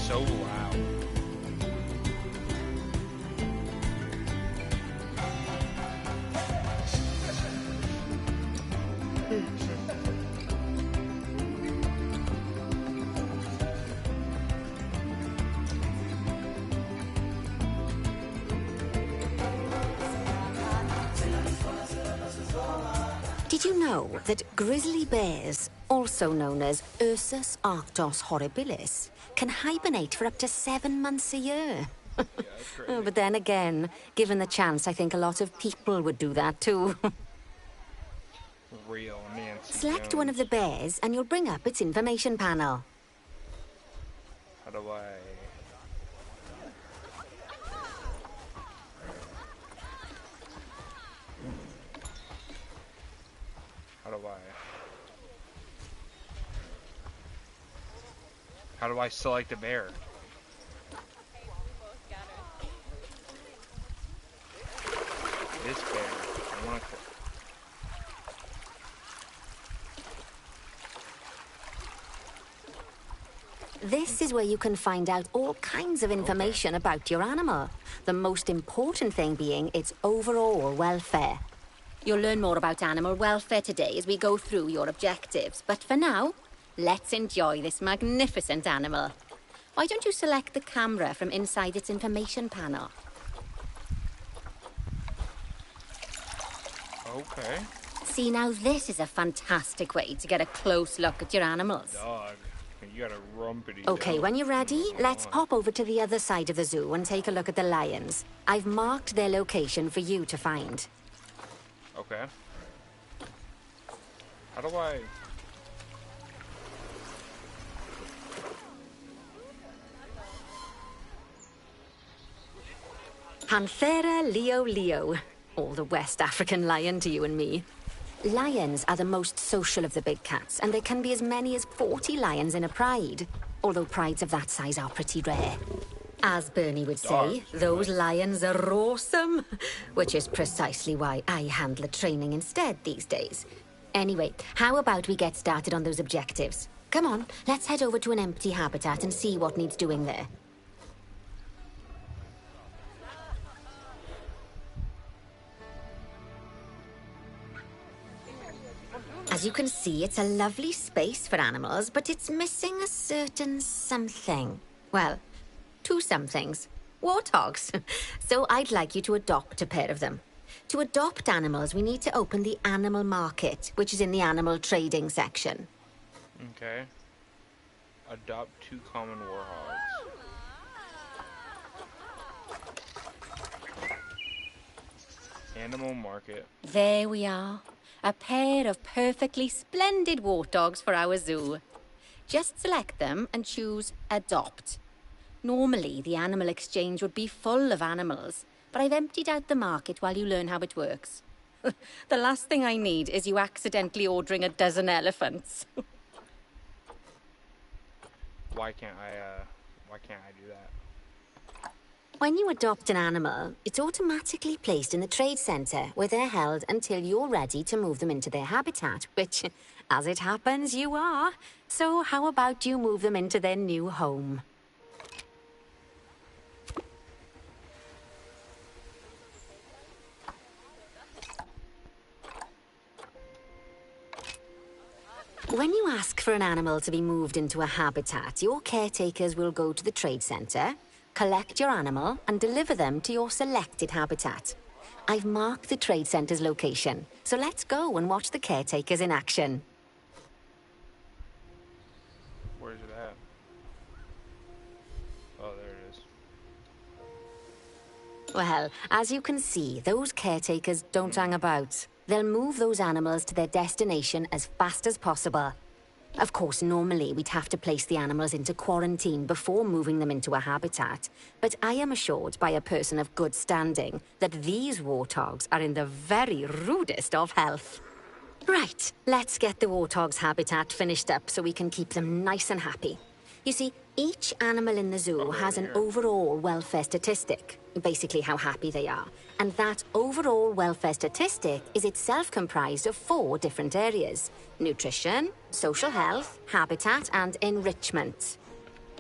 so loud. Did you know that grizzly bears, also known as Ursus arctos horribilis, can hibernate for up to 7 months a year? Oh, but then again, given the chance, I think a lot of people would do that too. Real Nancy Select Jones. one of the bears and you'll bring up its information panel. How do I... How do I select a bear? This bear. I want to... This is where you can find out all kinds of information about your animal. The most important thing being its overall welfare. You'll learn more about animal welfare today as we go through your objectives. But for now, let's enjoy this magnificent animal. Why don't you select the camera from inside its information panel? Okay. See, now this is a fantastic way to get a close look at your animals. Dog. You got a rumpity Okay, dog. when you're ready, let's pop over to the other side of the zoo and take a look at the lions. I've marked their location for you to find. Okay. How do I... Panthera leo leo, or the West African lion to you and me. Lions are the most social of the big cats, and there can be as many as 40 lions in a pride, although prides of that size are pretty rare. As Bernie would say, those lions are awesome, which is precisely why I handle the training instead these days. Anyway, how about we get started on those objectives? Come on, let's head over to an empty habitat and see what needs doing there. As you can see, it's a lovely space for animals, but it's missing a certain something. Well, 2 somethings. Warthogs. So I'd like you to adopt a pair of them. To adopt animals, we need to open the animal market, which is in the animal trading section. Okay. Adopt 2 common warhogs. Animal market. There we are. A pair of perfectly splendid warthogs for our zoo. Just select them and choose Adopt. Normally, the animal exchange would be full of animals, but I've emptied out the market while you learn how it works. The last thing I need is you accidentally ordering a dozen elephants. Why can't I do that? When you adopt an animal, it's automatically placed in the trade centre, where they're held until you're ready to move them into their habitat, which, as it happens, you are. So how about you move them into their new home? When you ask for an animal to be moved into a habitat, your caretakers will go to the trade centre, collect your animal, and deliver them to your selected habitat. I've marked the trade centre's location, so let's go and watch the caretakers in action. Where's it at? Oh, there it is. Well, as you can see, those caretakers don't hang about. They'll move those animals to their destination as fast as possible. Of course, normally we'd have to place the animals into quarantine before moving them into a habitat, but I am assured by a person of good standing that these warthogs are in the very rudest of health. Right, let's get the warthog's habitat finished up so we can keep them nice and happy. You see, each animal in the zoo has an overall welfare statistic, basically how happy they are. And that overall welfare statistic is itself comprised of 4 different areas: nutrition, social health, habitat, and enrichment.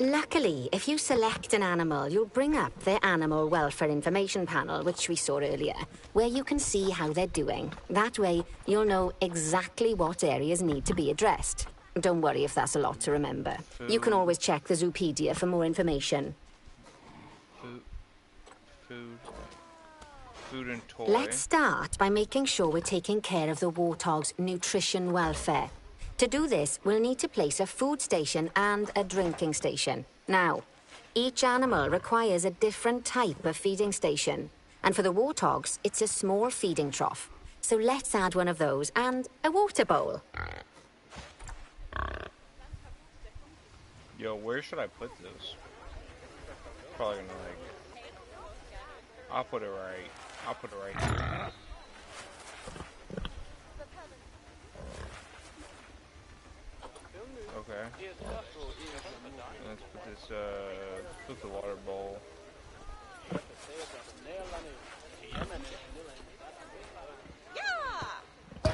Luckily, if you select an animal, you'll bring up their animal welfare information panel, which we saw earlier, where you can see how they're doing. That way, you'll know exactly what areas need to be addressed. Don't worry if that's a lot to remember. You can Food. always check the Zoopedia for more information. Food. Food. Food and toy. Let's start by making sure we're taking care of the warthog's nutrition welfare. To do this, we'll need to place a food station and a drinking station. Now, each animal requires a different type of feeding station. And for the warthogs, it's a small feeding trough. So let's add one of those and a water bowl. Yo, where should I put this? Probably gonna like... I'll put it right here. Okay. Let's put this, put the water bowl.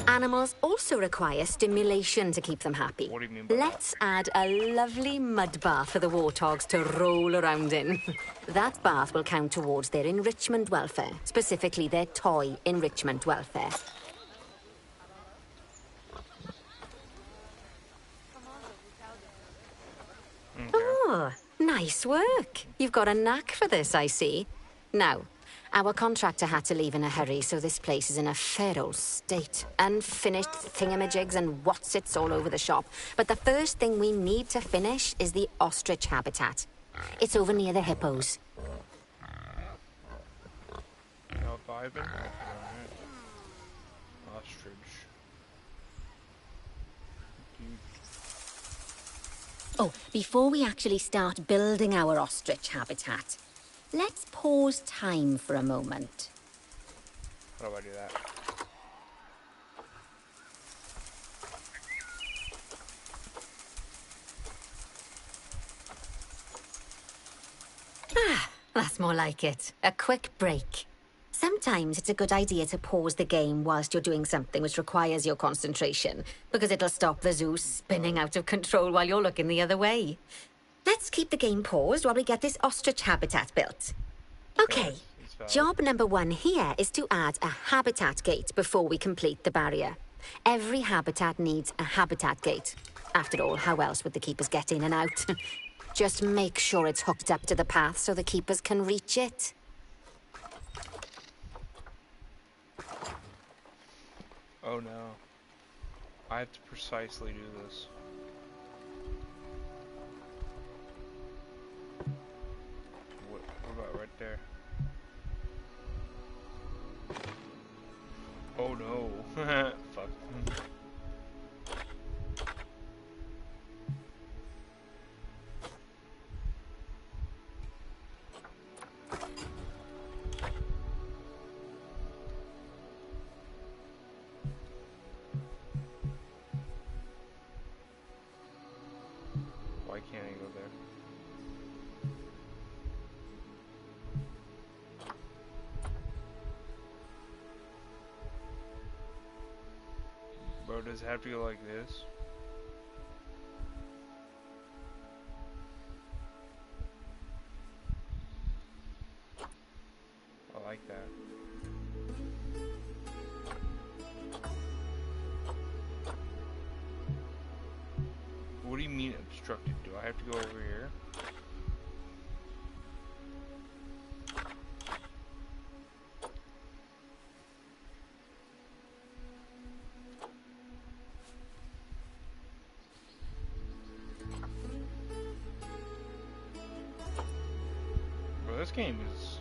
Animals also require stimulation to keep them happy. What do you mean by Let's add a lovely mud bath for the warthogs to roll around in. That bath will count towards their enrichment welfare, specifically their toy enrichment welfare. Okay. Oh, nice work. You've got a knack for this, I see. Now, our contractor had to leave in a hurry, so this place is in a fair old state. Unfinished thingamajigs and whatsits all over the shop. But the first thing we need to finish is the ostrich habitat. It's over near the hippos. Now vibing. Alright. Ostrich. Oh, before we actually start building our ostrich habitat, let's pause time for a moment. How do I do that? Ah, that's more like it. A quick break. Sometimes it's a good idea to pause the game whilst you're doing something which requires your concentration, because it'll stop the zoo spinning out of control while you're looking the other way. Let's keep the game paused while we get this ostrich habitat built. Okay, job number 1 here is to add a habitat gate before we complete the barrier. Every habitat needs a habitat gate. After all, how else would the keepers get in and out? Just make sure it's hooked up to the path so the keepers can reach it. Oh no. I have to precisely do this. What about right there? Oh no. Fuck. Why can't I go there? Bro, does it have to go like this? I like that. What do you mean obstructed? Do I have to go over here? Bro, this game is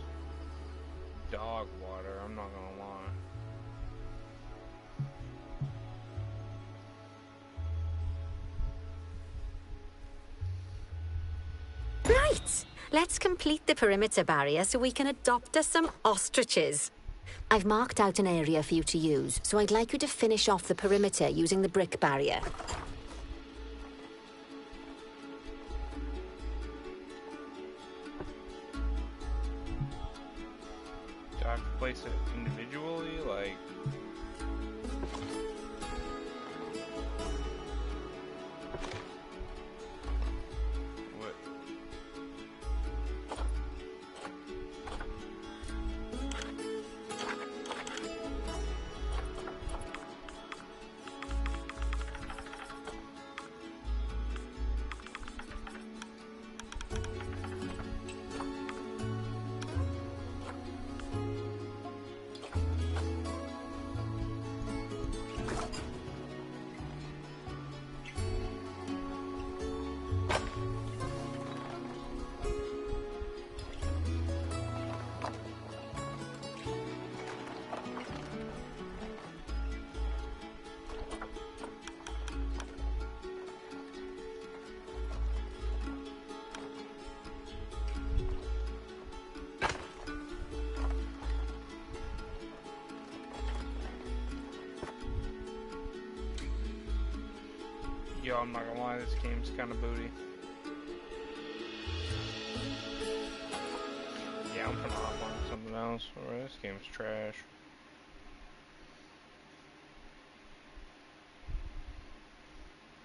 dog water, I'm not gonna lie. Right, let's complete the perimeter barrier so we can adopt us some ostriches. I've marked out an area for you to use, so I'd like you to finish off the perimeter using the brick barrier. Do I have to place it individually? Like... What? Yo, I'm not gonna lie, this game's kind of booty. Yeah, I'm gonna hop on something else. Or this game's trash.